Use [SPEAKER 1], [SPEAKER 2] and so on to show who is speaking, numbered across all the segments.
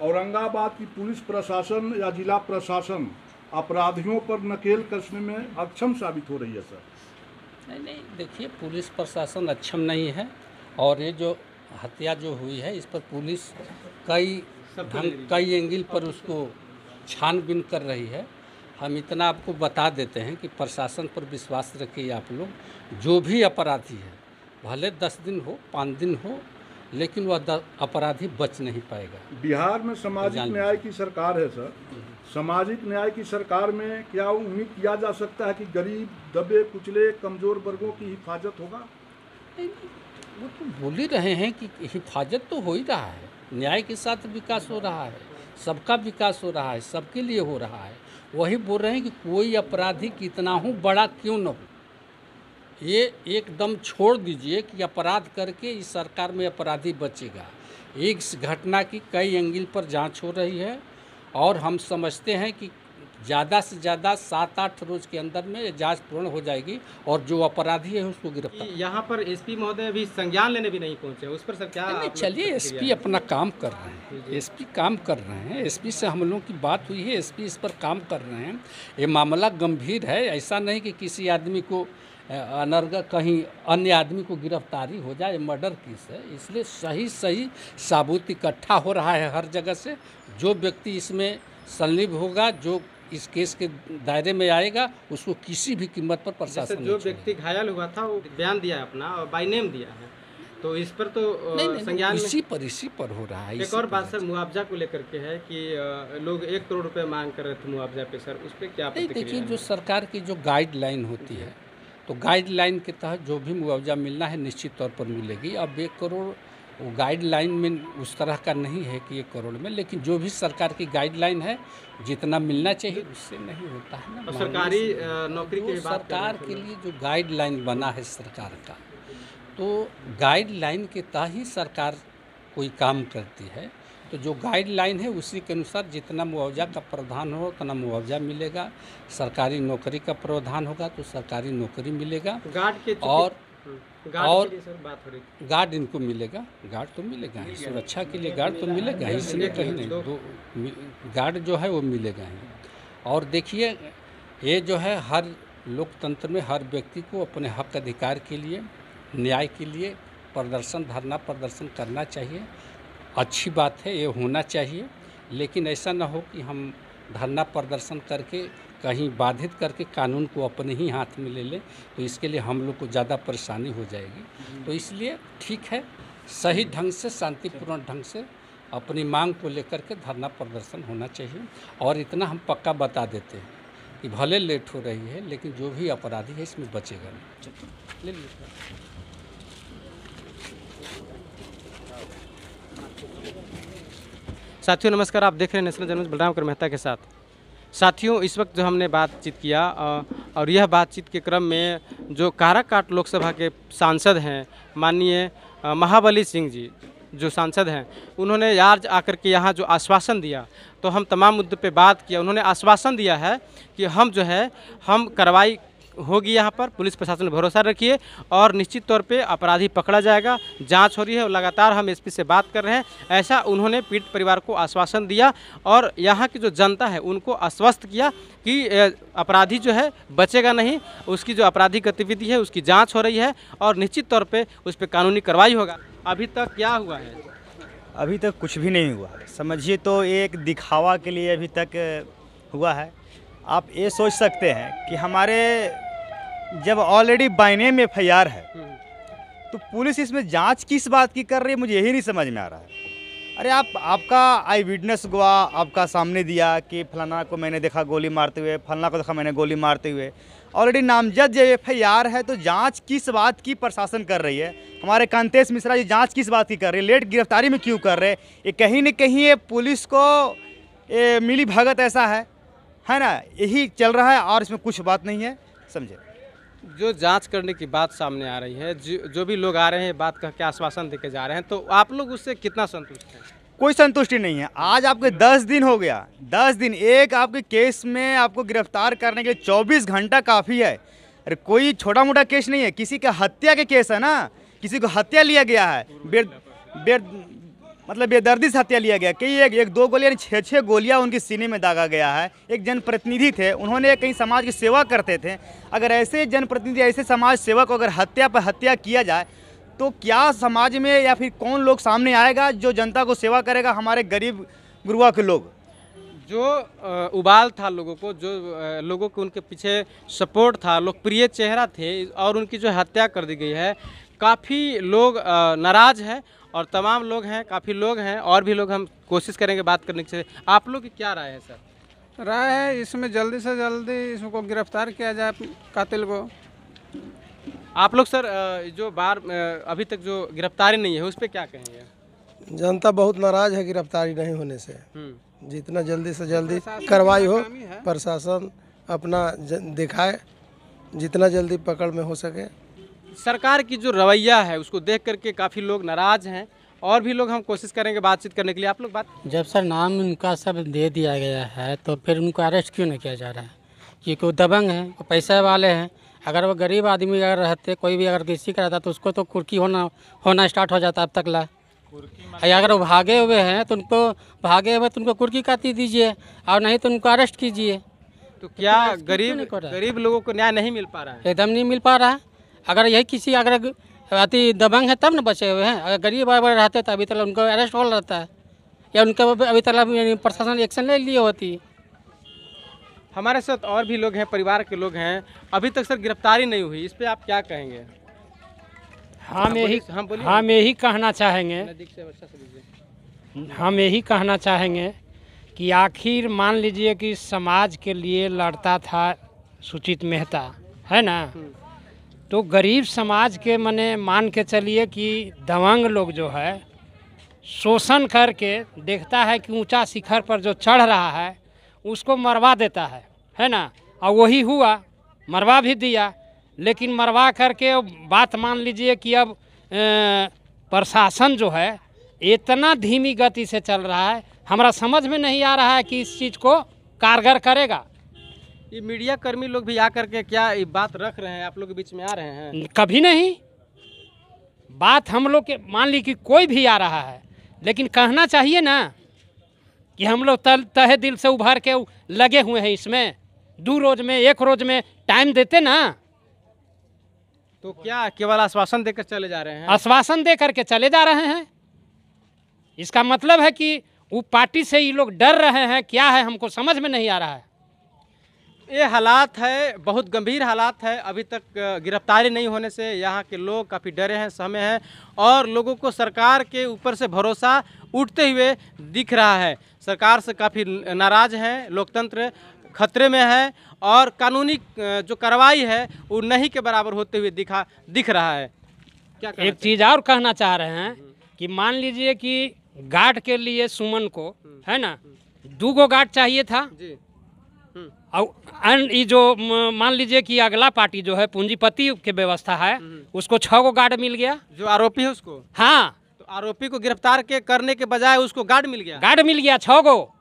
[SPEAKER 1] औरंगाबाद की पुलिस प्रशासन या जिला प्रशासन अपराधियों पर नकेल कसने में अक्षम साबित हो रही है सर?
[SPEAKER 2] नहीं, देखिए, पुलिस प्रशासन अक्षम नहीं है और ये जो हत्या जो हुई है इस पर पुलिस कई एंगल पर उसको छानबीन कर रही है। हम इतना आपको बता देते हैं कि प्रशासन पर विश्वास रखिए आप लोग, जो भी अपराधी है भले 10 दिन हो 5 दिन हो, लेकिन वह अपराधी बच नहीं पाएगा।
[SPEAKER 1] बिहार में सामाजिक न्याय की सरकार है सर, सामाजिक न्याय की सरकार में क्या उम्मीद किया जा सकता है कि गरीब, दबे कुचले, कमजोर वर्गों की हिफाजत होगा?
[SPEAKER 2] वो तो बोल ही रहे हैं कि हिफाजत तो हो ही रहा है, न्याय के साथ विकास हो रहा है, सबका विकास हो रहा है, सबके लिए हो रहा है। वही बोल रहे हैं कि कोई अपराधी कितना हो बड़ा क्यों न हो, ये एकदम छोड़ दीजिए कि अपराध करके इस सरकार में अपराधी बचेगा। इस घटना की कई एंगल पर जांच हो रही है और हम समझते हैं कि ज़्यादा से ज़्यादा 7-8 रोज के अंदर में ये जांच पूर्ण हो जाएगी और जो अपराधी है उसको गिरफ्तार।
[SPEAKER 3] यहाँ पर एसपी महोदय अभी संज्ञान लेने भी नहीं पहुँचे, उस पर सर क्या?
[SPEAKER 2] चलिए, एसपी अपना काम कर रहे हैं, एसपी काम कर रहे हैं, एसपी से हम लोगों की बात हुई है, एसपी इस पर काम कर रहे हैं। ये मामला गंभीर है, ऐसा नहीं कि किसी आदमी को अनर्गल कहीं अन्य आदमी को गिरफ्तारी हो जाए, मर्डर केस है, इसलिए सही साबूत इकट्ठा हो रहा है हर जगह से। जो व्यक्ति इसमें संलिप्त होगा, जो इस केस के दायरे में आएगा, उसको किसी भी कीमत पर प्रशासन
[SPEAKER 3] जो व्यक्ति घायल हुआ था वो बयान दिया है अपना और बाय नेम दिया है, तो इस पर तो संज्ञान
[SPEAKER 2] इसी पर हो रहा है।
[SPEAKER 3] एक और बात सर, मुआवजा को लेकर के है कि लोग 1 करोड़ रुपए मांग कर रहे थे मुआवजा पे, सर उस पर क्या प्रतिक्रिया?
[SPEAKER 2] देखिए, जो सरकार की जो गाइडलाइन होती है, तो गाइडलाइन के तहत जो भी मुआवजा मिलना है निश्चित तौर पर मिलेगी। अब 1 करोड़ वो गाइडलाइन में उस तरह का नहीं है कि 1 करोड़ में, लेकिन जो भी सरकार की गाइडलाइन है जितना मिलना चाहिए उससे नहीं होता है ना।
[SPEAKER 3] सरकारी नौकरी की बात
[SPEAKER 2] सरकार के लिए जो गाइडलाइन बना है सरकार का, तो गाइडलाइन के तहत ही सरकार कोई काम करती है। तो जो गाइडलाइन है उसी के अनुसार जितना मुआवजा का प्रावधान हो उतना मुआवजा मिलेगा। सरकारी नौकरी का प्रावधान होगा तो सरकारी नौकरी मिलेगा। और गार्ड इनको मिलेगा, गार्ड तो मिलेगा ही, सुरक्षा के लिए गार्ड तो मिलेगा ही, इसलिए कहीं नहीं, दो गार्ड जो है वो मिलेगा ही। और देखिए, ये जो है हर लोकतंत्र में हर व्यक्ति को अपने हक अधिकार के लिए, न्याय के लिए धरना प्रदर्शन करना चाहिए। अच्छी बात है, ये होना चाहिए, लेकिन ऐसा ना हो कि हम धरना प्रदर्शन करके कहीं बाधित करके कानून को अपने ही हाथ में ले लें, तो इसके लिए हम लोग को ज़्यादा परेशानी हो जाएगी। तो इसलिए ठीक है, सही ढंग से, शांतिपूर्ण ढंग से अपनी मांग को लेकर के धरना प्रदर्शन होना चाहिए। और इतना हम पक्का बता देते हैं कि भले लेट हो रही है, लेकिन जो भी अपराधी है इसमें बचेगा नहीं। ले लीजिए।
[SPEAKER 3] साथियों नमस्कार, आप देख रहे हैं नेशनल जर्नलिस्ट बलराम कर मेहता के साथ। साथियों, इस वक्त जो हमने बातचीत किया और यह बातचीत के क्रम में जो काराकाट लोकसभा के सांसद हैं माननीय महाबली सिंह जी जो सांसद हैं, उन्होंने आज आकर के यहाँ जो आश्वासन दिया, तो हम तमाम मुद्दों पे बात किया। उन्होंने आश्वासन दिया है कि हम कार्रवाई होगी, यहाँ पर पुलिस प्रशासन ने भरोसा रखिए और निश्चित तौर पे अपराधी पकड़ा जाएगा। जांच हो रही है और लगातार हम एसपी से बात कर रहे हैं, ऐसा उन्होंने पीड़ित परिवार को आश्वासन दिया और यहाँ की जो जनता है उनको आश्वस्त किया कि अपराधी जो है बचेगा नहीं, उसकी जो आपराधिक गतिविधि है उसकी जाँच हो रही है और निश्चित तौर पर उस पर कानूनी कार्रवाई होगा। अभी तक क्या हुआ है?
[SPEAKER 4] अभी तक कुछ भी नहीं हुआ, समझिए तो एक दिखावा के लिए अभी तक हुआ है। आप ये सोच सकते हैं कि हमारे जब ऑलरेडी बाय नेम एफआईआर है तो पुलिस इसमें जांच किस बात की कर रही है, मुझे यही नहीं समझ में आ रहा है। अरे आपका आई विटनेस गवाह आपका सामने दिया कि फलाना को मैंने देखा गोली मारते हुए, फलाना को देखा मैंने गोली मारते हुए, ऑलरेडी नामजद जब एफआईआर है तो जांच किस बात की प्रशासन कर रही है? हमारे कांतेश मिश्रा जी जांच किस बात की कर रही है? लेट गिरफ्तारी में क्यों कर रहे हैं? ये कहीं न कहीं ये पुलिस को मिली भगत ऐसा है ना, यही चल रहा है और इसमें कुछ बात नहीं है, समझे।
[SPEAKER 3] जो जांच करने की बात सामने आ रही है, जो भी लोग आ रहे हैं बात कह के आश्वासन देके जा रहे हैं, तो आप लोग उससे कितना संतुष्ट हैं?
[SPEAKER 4] कोई संतुष्टि नहीं है। आज आपके 10 दिन हो गया, 10 दिन एक आपके केस में आपको गिरफ्तार करने के लिए 24 घंटा काफ़ी है। अरे कोई छोटा मोटा केस नहीं है, किसी का हत्या के केस है ना, किसी को हत्या लिया गया है, मतलब बेदर्दी से हत्या लिया गया। कई एक दो गोलियां 6 गोलियां उनकी सीने में दागा गया है। एक जनप्रतिनिधि थे, उन्होंने कहीं समाज की सेवा करते थे। अगर ऐसे जनप्रतिनिधि, ऐसे समाज सेवक को अगर हत्या पर हत्या किया जाए तो क्या समाज में या फिर कौन लोग सामने आएगा जो जनता को सेवा करेगा? हमारे गरीब गुरुआ के लोग
[SPEAKER 3] जो उबाल था लोगों को, जो लोगों को उनके पीछे सपोर्ट था, लोकप्रिय चेहरा थे, और उनकी जो हत्या कर दी गई है, काफ़ी लोग नाराज़ हैं और तमाम लोग हैं, काफ़ी लोग हैं और भी लोग हम कोशिश करेंगे बात करने की। आप लोग की क्या राय है सर?
[SPEAKER 5] राय है इसमें जल्दी से जल्दी इसको गिरफ्तार किया जाए, कातिल को।
[SPEAKER 3] आप लोग सर जो अभी तक जो गिरफ्तारी नहीं है उस पर क्या कहेंगे?
[SPEAKER 6] जनता बहुत नाराज है गिरफ्तारी नहीं होने से। जितना जल्दी से जल्दी कार्रवाई हो, प्रशासन अपना दिखाए, जितना जल्दी पकड़ में हो सके।
[SPEAKER 3] सरकार की जो रवैया है उसको देख करके काफ़ी लोग नाराज हैं और भी लोग हम कोशिश करेंगे बातचीत करने के लिए। आप लोग बात।
[SPEAKER 7] जब सर नाम उनका सब दे दिया गया है तो फिर उनको अरेस्ट क्यों नहीं किया जा रहा है? क्योंकि वो दबंग हैं, वो पैसे वाले हैं। अगर वो गरीब आदमी अगर रहते, कोई भी अगर किसी का रहता तो उसको तो कुर्की होना स्टार्ट हो जाता अब तक ला। अगर वो भागे हुए हैं तो उनको कुर्की काटी दीजिए और नहीं तो उनको अरेस्ट कीजिए।
[SPEAKER 3] तो क्या गरीब लोगों को न्याय नहीं मिल पा रहा है?
[SPEAKER 7] एकदम नहीं मिल पा रहा है। अगर यही किसी अगर अति दबंग है तब न बचे हुए हैं। अगर गरीब रहते तो अभी तक उनको अरेस्ट हो रहता है या उनका अभी तक प्रशासन एक्शन ले लिए होती।
[SPEAKER 3] हमारे साथ और भी लोग हैं, परिवार के लोग हैं, अभी तक सर गिरफ्तारी नहीं हुई, इस पे आप क्या कहेंगे?
[SPEAKER 8] हम यही कहना चाहेंगे, हम यही कहना चाहेंगे कि आखिर मान लीजिए कि समाज के लिए लड़ता था सुचित मेहता, है ना, तो गरीब समाज के मान के चलिए कि दबंग लोग जो है शोषण करके देखता है कि ऊंचा शिखर पर जो चढ़ रहा है उसको मरवा देता है ना, और वही हुआ, मरवा भी दिया। लेकिन मरवा करके बात मान लीजिए कि अब प्रशासन जो है इतना धीमी गति से चल रहा है, हमारा समझ में नहीं आ रहा है कि इस चीज़ को कारगर करेगा।
[SPEAKER 3] ये मीडिया कर्मी लोग भी आकर के क्या ये बात रख रहे हैं, आप लोग के बीच में आ रहे हैं?
[SPEAKER 8] कभी नहीं। बात हम लोग के मान ली कि कोई भी आ रहा है, लेकिन कहना चाहिए ना कि हम लोग तहे दिल से उभर के लगे हुए हैं इसमें। 2 रोज में 1 रोज में टाइम देते ना।
[SPEAKER 3] तो क्या केवल आश्वासन देकर चले जा रहे हैं?
[SPEAKER 8] आश्वासन दे करके चले जा रहे हैं। इसका मतलब है कि वो पार्टी से ये लोग डर रहे हैं, क्या है हमको समझ में नहीं आ रहा है।
[SPEAKER 3] ये हालात है, बहुत गंभीर हालात है। अभी तक गिरफ्तारी नहीं होने से यहाँ के लोग काफ़ी डरे हैं, सहमे हैं और लोगों को सरकार के ऊपर से भरोसा उठते हुए दिख रहा है। सरकार से काफ़ी नाराज़ हैं, लोकतंत्र खतरे में है और कानूनी जो कार्रवाई है वो नहीं के बराबर होते हुए दिख रहा है। क्या
[SPEAKER 8] एक चीज़ और कहना चाह रहे हैं कि मान लीजिए कि गार्ड के लिए सुमन को, है ना, 2 गो गार्ड चाहिए था जी। और ये जो मान लीजिए कि अगला पार्टी जो है पूंजीपति के व्यवस्था है उसको 6 गो गार्ड मिल गया।
[SPEAKER 3] जो आरोपी है उसको?
[SPEAKER 8] हाँ।
[SPEAKER 3] तो आरोपी को गिरफ्तार करने के बजाय उसको गार्ड मिल गया?
[SPEAKER 8] गार्ड मिल गया 6 गो।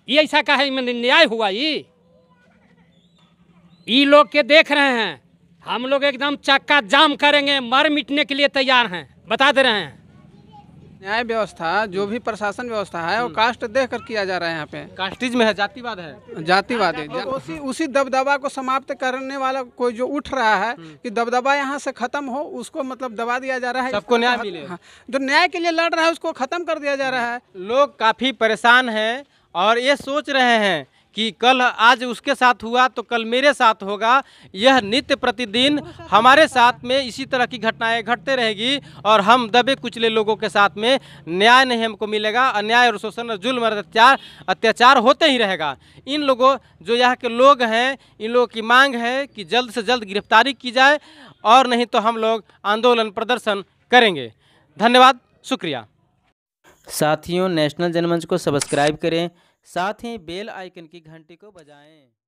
[SPEAKER 8] ये ऐसा कहे न्याय हुआ? ये लोग के देख रहे हैं, हम लोग एकदम चक्का जाम करेंगे, मर मिटने के लिए तैयार हैं, बता दे रहे हैं।
[SPEAKER 5] न्याय व्यवस्था जो भी प्रशासन व्यवस्था है वो कास्ट देख कर किया जा रहा है। यहाँ पे
[SPEAKER 3] कास्टिज्म है, जातिवाद है,
[SPEAKER 5] जातिवाद है। उसी दबदबा को समाप्त करने वाला कोई जो उठ रहा है कि दबदबा यहाँ से खत्म हो, उसको मतलब दबा दिया जा रहा है।
[SPEAKER 3] सबको न्याय मिले।
[SPEAKER 5] जो न्याय के लिए लड़ रहा है उसको खत्म कर दिया जा रहा है।
[SPEAKER 3] लोग काफ़ी परेशान हैं और ये सोच रहे हैं कि कल आज उसके साथ हुआ तो कल मेरे साथ होगा। यह नित्य प्रतिदिन हमारे साथ में इसी तरह की घटनाएं घटते रहेगी और हम दबे कुचले लोगों के साथ में न्याय नहीं हमको मिलेगा। अन्याय और शोषण और जुल्म और अत्याचार होते ही रहेगा। इन लोगों जो यहाँ के लोग हैं, इन लोगों की मांग है कि जल्द से जल्द गिरफ्तारी की जाए और नहीं तो हम लोग आंदोलन प्रदर्शन करेंगे। धन्यवाद, शुक्रिया।
[SPEAKER 9] साथियों, नेशनल जनमंच को सब्सक्राइब करें, साथ ही बेल आइकन की घंटी को बजाएं।